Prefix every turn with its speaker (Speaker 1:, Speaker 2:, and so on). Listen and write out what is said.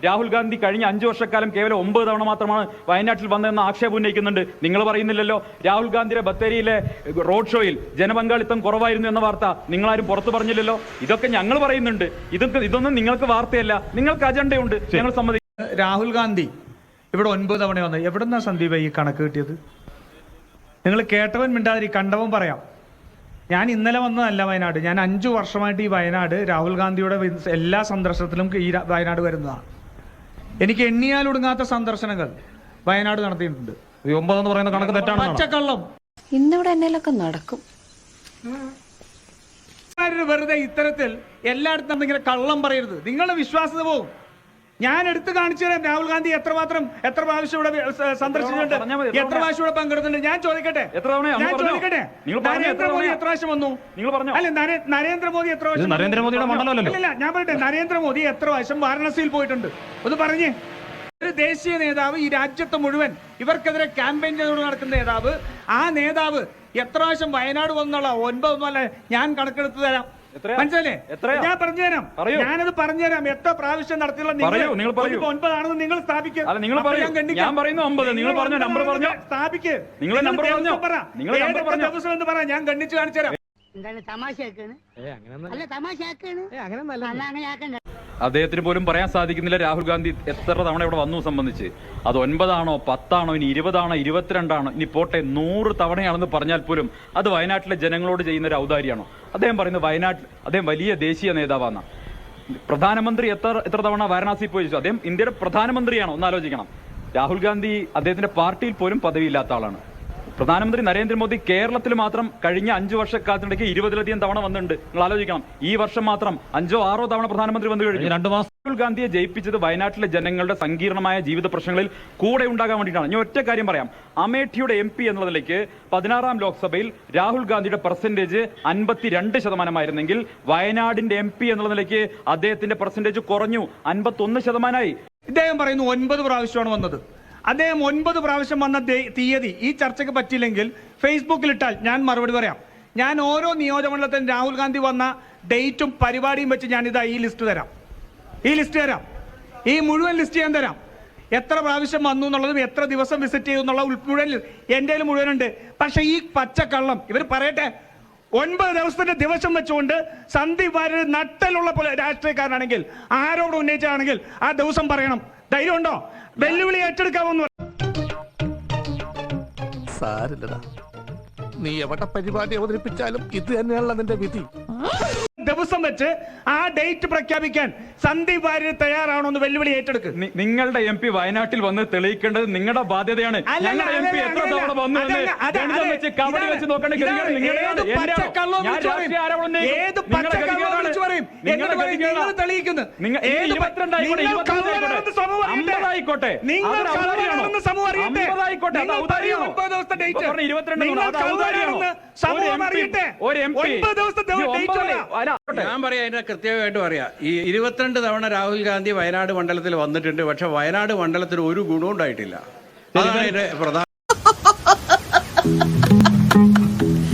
Speaker 1: രാഹുൽ ഗാന്ധി കഴിഞ്ഞ 5 വർഷക്കാലം കേവലം 9 തവണ മാത്രമാണ് വയനാട്ടിൽ വന്നതെന്ന് ആക്ഷേപം ഉന്നയിക്കുന്നുണ്ട്. നിങ്ങൾ പറയുന്നില്ലല്ലോ. രാഹുൽ ഗാന്ധിയുടെ ബത്തേരിയിലെ റോഡ് ഷോയിൽ ജനപങ്കാളിത്തം കുറവായിരുന്നു എന്ന വാർത്ത നിങ്ങളാരും പുറത്തു പറഞ്ഞില്ലല്ലോ. ഇതൊക്കെ ഞങ്ങൾ പറയുന്നുണ്ട്. ഇതൊന്നും നിങ്ങൾക്ക് വാർത്തയല്ല, നിങ്ങൾക്ക് അജണ്ടയുണ്ട്. ഞങ്ങൾ സമ്മതിക്കും.
Speaker 2: രാഹുൽ ഗാന്ധി ഇവിടെ 9 തവണ വന്നത്. എവിടെന്നാ സന്ദീപ് ഈ കണക്ക് കിട്ടിയത്? നിങ്ങൾ കേട്ടവൻ മിണ്ടാതിരി, കണ്ടവൻ പറയാം. ഞാൻ ഇന്നലെ വന്നതല്ല വയനാട്. ഞാൻ 5 വർഷമായിട്ട് ഈ വയനാട് രാഹുൽ ഗാന്ധിയുടെ എല്ലാ സന്ദർശനത്തിലും ഈ വയനാട് വരുന്നതാണ്. എനിക്ക് എണ്ണിയാൽ ഒടുങ്ങാത്ത സന്ദർശനങ്ങൾ വയനാട് നടത്തിയിട്ടുണ്ട്.
Speaker 3: 9 എന്ന് പറയുന്ന കണക്ക് തെറ്റാണ്.
Speaker 2: പച്ചക്കള്ളം
Speaker 4: ഇന്നിവിടെ എന്നേലൊക്കെ നടക്കും.
Speaker 2: വെറുതെ ഇത്തരത്തിൽ എല്ലായിടത്തും ഇങ്ങനെ കള്ളം പറയരുത്. നിങ്ങളുടെ വിശ്വാസത പോകും. ഞാൻ എടുത്തു കാണിച്ചു തരാം. രാഹുൽ ഗാന്ധി എത്ര പ്രാവശ്യം ഇവിടെ സന്ദർശിച്ചിട്ടുണ്ട്, എത്ര പ്രാവശ്യം ഇവിടെ പങ്കെടുത്തിട്ടുണ്ട്. ഞാൻ ചോദിക്കട്ടെ, നരേന്ദ്രമോദി എത്ര പ്രാവശ്യം വന്നു? അല്ല, നരേന്ദ്രമോദി എത്ര പ്രാവശ്യം?
Speaker 3: നരേന്ദ്രമോദിയുടെ മണ്ഡലമല്ലല്ലോ.
Speaker 2: അല്ല, ഞാൻ പറയട്ടെ, നരേന്ദ്രമോദി എത്ര പ്രാവശ്യം വാരണാസിയിൽ പോയിട്ടുണ്ട്? ഒന്ന് പറഞ്ഞേ. ഒരു ദേശീയ നേതാവ് ഈ രാജ്യത്ത് മുഴുവൻ ഇവർക്കെതിരെ ക്യാമ്പയിൻ ചെയ്തുകൊണ്ട് നടക്കുന്ന നേതാവ്, ആ നേതാവ് എത്ര പ്രാവശ്യം വയനാട് വന്നുള്ള 9 ഒന്നുമല്ല, ഞാൻ കണക്കെടുത്ത് തരാം. മനസ്സിലേ? ഞാൻ പറഞ്ഞുതരാം. ഞാനത് പറഞ്ഞുതരാം. എത്ര പ്രാവശ്യം നടത്തിയുള്ള 9 ആണെന്ന് നിങ്ങൾ സ്ഥാപിക്കുക. ദിവസം എന്ന് പറ, ഞാൻ ഗണ്ണിച്ച് കാണിച്ചു തരാം.
Speaker 1: അദ്ദേഹത്തിന് പോലും പറയാൻ സാധിക്കുന്നില്ല രാഹുൽ ഗാന്ധി എത്ര തവണ ഇവിടെ വന്നു സംബന്ധിച്ച്. അത് 9 ആണോ 10 ആണോ ഇനി 20 ആണോ 22 ആണോ ഇനി പോട്ടെ 100 തവണയാണെന്ന് പറഞ്ഞാൽ പോലും അത് വയനാട്ടിലെ ജനങ്ങളോട് ചെയ്യുന്ന ഒരു ഔദാര്യമാണോ? അദ്ദേഹം പറയുന്നത് വയനാട്ടിൽ അദ്ദേഹം വലിയ ദേശീയ നേതാവാണ്. പ്രധാനമന്ത്രി എത്ര തവണ വാരണാസി പോയി? അദ്ദേഹം ഇന്ത്യയുടെ പ്രധാനമന്ത്രിയാണോ? ഒന്ന് ആലോചിക്കണം. രാഹുൽ ഗാന്ധി അദ്ദേഹത്തിന്റെ പാർട്ടിയിൽ പോലും പദവിയില്ലാത്ത ആളാണ്. പ്രധാനമന്ത്രി നരേന്ദ്രമോദി കേരളത്തിൽ മാത്രം കഴിഞ്ഞ 5 വർഷക്കാലത്തിനിടയ്ക്ക് 20-ലധികം തവണ വന്നിട്ടുണ്ട്. നിങ്ങൾ ആലോചിക്കണം. ഈ വർഷം മാത്രം 5-6 തവണ പ്രധാനമന്ത്രി വന്നു കഴിഞ്ഞു. 2 മാസം. രാഹുൽ ഗാന്ധിയെ ജയിപ്പിച്ചത് വയനാട്ടിലെ ജനങ്ങളുടെ സങ്കീർണമായ ജീവിത പ്രശ്നങ്ങളിൽ കൂടെ ഉണ്ടാകാൻ വേണ്ടിയിട്ടാണ്. ഞാൻ ഒറ്റ കാര്യം പറയാം. അമേഠിയുടെ MP എന്നുള്ളതിലേക്ക് 16ാം ലോക്സഭയിൽ രാഹുൽ ഗാന്ധിയുടെ പെർസെന്റേജ് 52% വയനാടിന്റെ MP എന്നുള്ള നിലയ്ക്ക് അദ്ദേഹത്തിന്റെ പെർസെന്റേജ് കുറഞ്ഞു, 51%.
Speaker 2: ഇദ്ദേഹം പറയുന്നു 9 പ്രാവശ്യമാണ് വന്നത്. അദ്ദേഹം 9 പ്രാവശ്യം വന്ന തീയതി ഈ ചർച്ചയ്ക്ക് പറ്റിയില്ലെങ്കിൽ ഫേസ്ബുക്കിൽ ഇട്ടാൽ ഞാൻ മറുപടി പറയാം. ഞാൻ ഓരോ നിയോജകമണ്ഡലത്തിലും രാഹുൽ ഗാന്ധി വന്ന ഡേറ്റും പരിപാടിയും വെച്ച് ഞാനിതാ ഈ ലിസ്റ്റ് തരാം. ഈ മുഴുവൻ ലിസ്റ്റ് ഞാൻ തരാം. എത്ര പ്രാവശ്യം വന്നു എന്നുള്ളതും എത്ര ദിവസം വിസിറ്റ് ചെയ്തു എന്നുള്ള മുഴുവൻ എൻ്റെ മുഴുവനുണ്ട്. പക്ഷെ ഈ പച്ചക്കള്ളം ഇവർ പറയട്ടെ. 9 ദിവസത്തിന്റെ ദിവസം വെച്ചുകൊണ്ട് സന്ദീപ് വാര്യർ നട്ടലുള്ള രാഷ്ട്രീയക്കാരനാണെങ്കിൽ, ആരോട് ഉന്നയിച്ചാണെങ്കിൽ ആ ദിവസം പറയണം. ധൈര്യമുണ്ടോ? വെല്ലുവിളി ഏറ്റെടുക്കാമെന്ന്
Speaker 5: സാരില്ലടാ, നീ എവിടെ പരിപാടി അവതരിപ്പിച്ചാലും ഇത് തന്നെയാണല്ലോ നിന്റെ വിധി.
Speaker 2: ദിവസം വെച്ച് ആ ഡേറ്റ് പ്രഖ്യാപിക്കാൻ സന്ദീപ് വാര്യർ തയ്യാറാണോ എന്ന് വെല്ലുവിളി ഏറ്റെടുക്കുക.
Speaker 1: നിങ്ങളുടെ MP വയനാട്ടിൽ വന്ന് തെളിയിക്കേണ്ടത് നിങ്ങളുടെ ബാധ്യതയാണ്. ഞങ്ങളുടെ MP എത്ര തവണ വന്നു കബഡി വെച്ച് നോക്കേണ്ട ആയിക്കോട്ടെ.
Speaker 6: ഞാൻ പറയാം, അതിനെ കൃത്യമായിട്ട് പറയാം. ഈ 22 തവണ രാഹുൽ ഗാന്ധി വയനാട് മണ്ഡലത്തിൽ വന്നിട്ടുണ്ട്. പക്ഷെ വയനാട് മണ്ഡലത്തിൽ ഒരു ഗുണവും ഉണ്ടായിട്ടില്ല. അതാണ് അതിന്റെ പ്രധാന